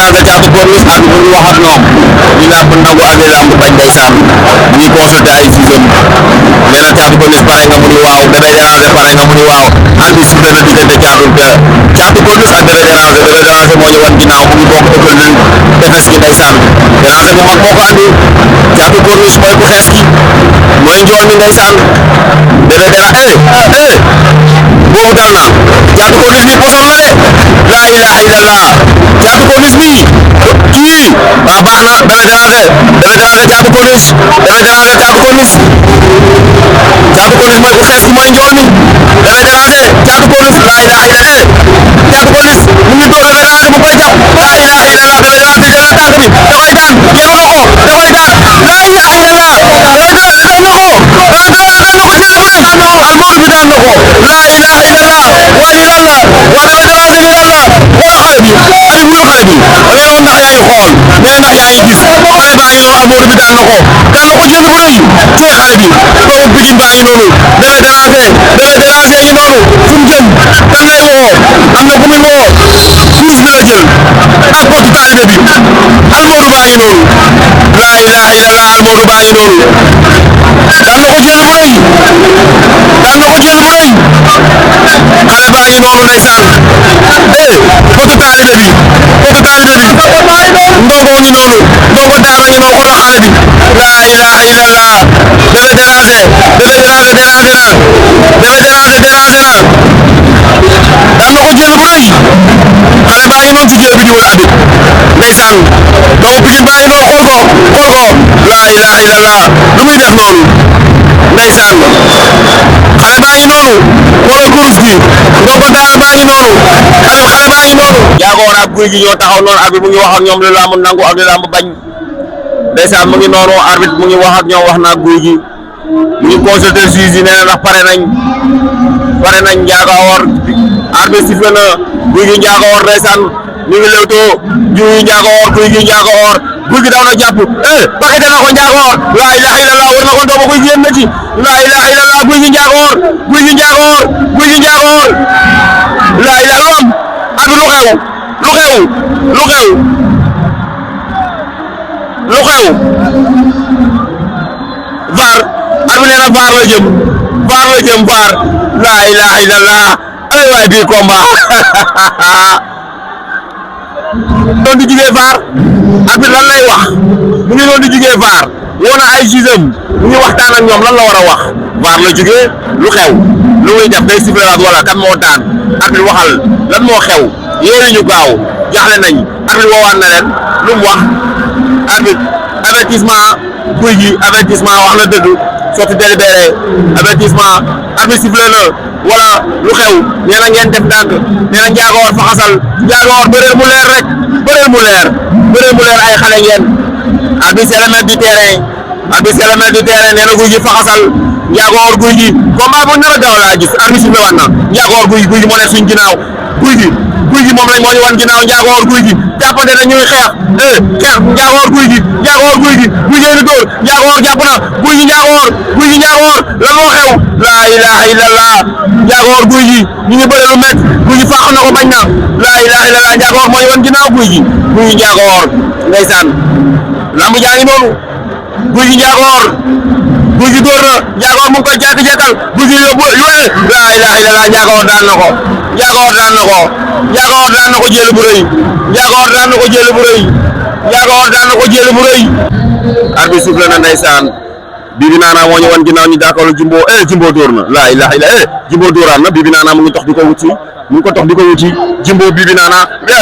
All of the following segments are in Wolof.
déranger Thiatou Corniche ak mu ngi wax ak ñoom ñu làmb nangu ak làmb bañ ndeysaan mu ngi consulté ay sixième nee na Thiatou Corniche pare nga mu ni waaw Bébé Déranger pare nga mu ni waaw arbitre sifflé na diggante Thiatou Corniche ak Bébé Déranger moo ñu wan ginnaaw mu ngi bokk école de tefes gi ndeysaan Déranger bu mag moo ko andi Thiatou Corniche mooy ku xees ki mooy njool mi ndeysaan Bébé Déranger boobu dal na Thiatou Corniche bi poson la de laa ilaha illallah Thiatou Corniche bi kii waaw baax na Bébé Déranger Thiatou Corniche Bébé Déranger Thiatou Corniche mooy ku xees ki mooy njool mi Bébé Déranger Thiatou Corniche laa ilaha illallah Thiatou Corniche mu ngi door Bébé Déranger mu koy jàpp laa ilaha illallah Bébé Déranger jël na tànk bi da koy daan yenu na ko da koy daan laa ilaha illallah daan na ko Almori bi daan na ko laa ilaha illallah waa li lan la waa Bébé Déranger li lan la waa xale bi ani wuyu xale bi yow ndax yaa ngi xool mais ndax yaa ngi gis xale baa ngi noonu Almori bi daan na ko jël bu rëy cee xale bi doomu Pikine baa ngi noonu Bébé Déranger ngi noonu fu mu jëm kan lay woo am na ku muy woo puus bi la jël ak porte taalibe bi Almori baa ngi noonu laa ilaha illallah Almori baa ngi noonu daan na ko jël bu rëy xale baa ngi noonu ndeysaan porte taalibe bi ndongo ngi noonu ndongo daara ngi noonu xoolal xale bi laa ilaha illallah Bébé Déranger déranger na Bébé Déranger déranger na daan na ko jël bu rëy xale baa ngi noonu ci géew bi di wër abit ndeysaan doomu Pikine baa ngi noonu xool ko laa ilaha illallah lu muy def noonu ndeysaan xale baa ngi noonu xoolal kurus gi ndongo daara baa ngi noonu xale baa ngi noonu jaagoor ak guy gi ñoo taxaw noonu arbitre mu ngi wax ak ñoom li lamb nangu ak li lamb bañ ndeysaan mu ngi noonu arbitre mu ngi wax ak ñoom wax na guy gi mu ngi consulter juge yi nee na ndax pare nañ Ndiagoor arbitre sifflé na guy gi Ndiagoor ndeysaan ñu ngi lewtoo Ndiagoor guy gi Ndiagoor guy gi daw na jàpp paquet na ko Ndiagoor laa ilaha illallah war na ko ndox guy gi yéen na ci laa ilaha illallah guy gi Ndiagoor laa ilaha lu am arbitre lu xew VAR arbitre nee na VAR la jëm VAR laa ilaha illallah ay waay bii combat doon di jugee VAR arbitre lan lay wax mu ngi doon di jugee VAR woo na ay gisam mu ngi waxtaan ak ñoom lan la war a wax VAR la jugee lu xew lu muy def day sifflé waat wala kan moo daan arbitre waxal lan moo xew yéen ñu gaaw jaaxle nañ arbitre woowaat na leen lu mu wax arbitre avertissement guy gi avertissement wax na dëgg sortie délibéré avertissement arbitre sifflé na wala lu xew nee na ngeen def ndànk nee na Ndiagoor faxasal Ndiagoor bëreel mu leer rek bëreel mu leer ay xale ngeen arbitre c'est le maître du terrain nee na guy gi faxasal Ndiagoor guy gi combat bu nar a gaaw laa gis arbitre sifflé waat na Ndiagoor guy gi moo ne suñ ginnaaw guy gi moom lañ moo ñu wan ginnaaw Ndiagoor guy gi jàppante na ñuy xeex Ndiagoor guy gi ni dóor Ndiagoor jàpp na guy gi Ndiagoor lan moo xew laa ilaha illallah Ndiagoor guy gi ñu ngi bëre lu met guy gi faax na ko bañ na laa ilaha illallah Ndiagoor moo ñu wan ginnaaw guy gi Ndiagoor ndeysaan lamb jaa ngi noonu guy gi Ndiagoor dóor na Ndiagoor mu ngi koy jekk-jekkal guy gi yóbbu laa ilaha illallah Ndiagoor daan na ko jël bu rëy Ndiagoor daan na ko jël bu rëy arbitre sifflé na ndeysaan Bibi Nana moo ñu wan ginnaaw ñu jàkkaarloo Jimbo dóor na laa ilaha illallah Jimbo dóoraan na Bibi Nana mu ngi tox di ko wuti Jimbo Bibi Nana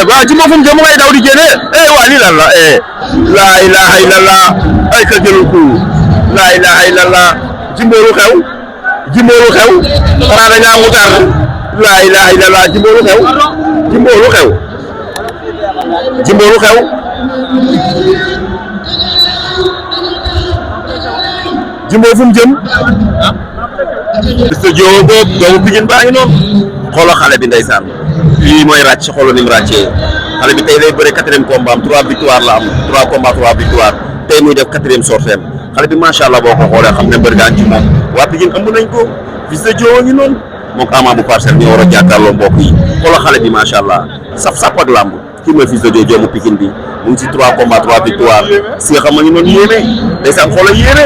waaw Jimbo fu mu jëm mu ngay daw di génne waa lii lan la laa ilaha illallah ay ka jëlul ku laa ilaha illallah Jimbo lu xew xanaa dañaa mu tar laa ilaha illallah Jimbo lu xew Jimbo fu mu jëm studio boobu doomu Pikine baa ngi noonu xoolal xale bi ndeysaan lii mooy ràcc xoolal ni mu ràccee xale bi tey lay bëre 4e combat am 3 victoires la am 3 combats 3 victoires tey muy def 4e sorteem xale bi macha allah boo ko xoolee xam ne mbër gaan ci moom waa Pikine ëmb nañ ko fils de Dio ngi noonu moom Ama bu Parcelles ñoo war a jàkkaarloo mbokk yi xoolal xale bi macha allah sap ak lamb kii mooy Fils de Dio doomu Pikine bi mu ngi ci 3 combats 3 victoires si xam nga ñu noonu yéeme ndeysaan xoolal yéeme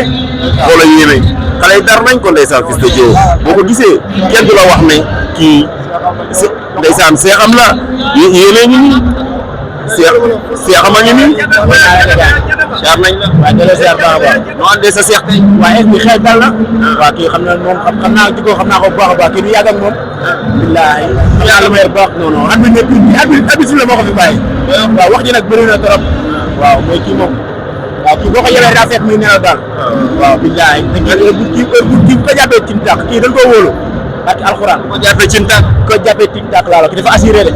xale yi dar nañ ko ndeysaan Fils de Dio boo ko gisee kenn du la wax ne kii ndeysaan seexam la yéeme ñu nii seexam a ngi nii jaar nañ la waaye delloo ziar baax a baax noo andee sa seex tey waaye bi xel dal na waaw kii xam na moom xam naa jikko xam naa ko bu baax a baax kii du yàgg ak moom billaahi xam naa lu may baax non non at bi nekk at bi la moo ko fi bàyyi waaw wax ji nag bëri na trop waaw mooy kii moom waaw kii boo ko yebee daa fekk muy nelaw daal waaw billaahi heure bu ko jàppee ci tàq kii dañ koo wóolu ak alxuraan ko jàppee ci ntaak ko jàppee ci tàq laa la ki dafa assuré de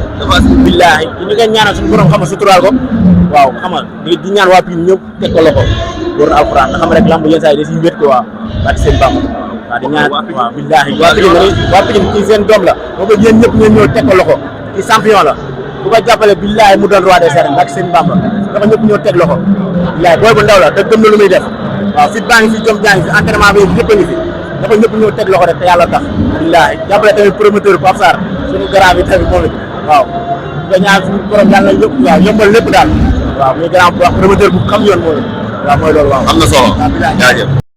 billaahi ñu koy ñaanal suñu borom xam nga suturaal ko waaw xam nga di ñaan waa Pikine ñëpp teg ko loxo wóor na alxuraan nga xam rek lamb yenn saa yi da siy wét ko waaw ak seen bàmm waaw di ñaan waaw billaahi waa Pikine ci seen doom la moo ko yéen ñëpp ngeen ñëw teg ko loxo ci champion la bu ko jàppale billaahi mu doon roi des arènes ak seen bàmm dafa ñëpp ñëw teg loxo billaahi booy bu ndaw la da gëm na lu muy def waaw fit baa ngi fi jom jaa ngi fi entraînement bi yëpp a ngi fi dafa ñëpp ñëw teg loxo rek te yàlla tax billaahi jàppale tamit promoteur Pape Sarr suñu grand bi tamit moom it waaw nga ñaan suñu borom yàlla yëpp waaw yombal lépp daal waaw muy grand bu wax promoteur bu xam yoon mooy waaw mooy loolu waaw am na solo jaajëf